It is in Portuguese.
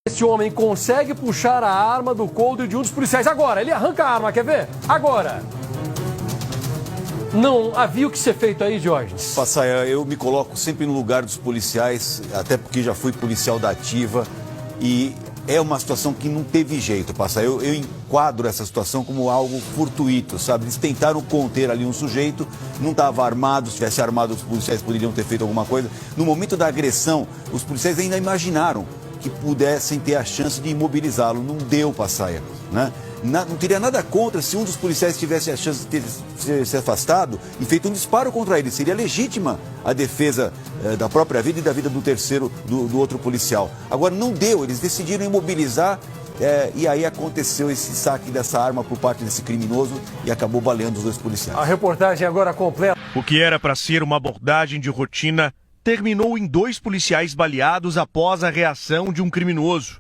Esse homem consegue puxar a arma do coldre de um dos policiais. Agora, ele arranca a arma, quer ver? Agora. Não havia o que ser feito aí, Diógenes? Passaia, eu me coloco sempre no lugar dos policiais, até porque já fui policial da ativa, e é uma situação que não teve jeito, Passaia. Eu enquadro essa situação como algo fortuito, sabe? Eles tentaram conter ali um sujeito, não estava armado, se tivesse armado os policiais poderiam ter feito alguma coisa. No momento da agressão, os policiais ainda imaginaram que pudessem ter a chance de imobilizá-lo. Não deu, Passaia, né? Não teria nada contra se um dos policiais tivesse a chance de ter se afastado e feito um disparo contra ele. Seria legítima a defesa da própria vida e da vida do terceiro, do outro policial. Agora, não deu, eles decidiram imobilizar e aí aconteceu esse saque dessa arma por parte desse criminoso e acabou baleando os dois policiais. A reportagem agora completa. O que era para ser uma abordagem de rotina terminou em 2 policiais baleados após a reação de um criminoso.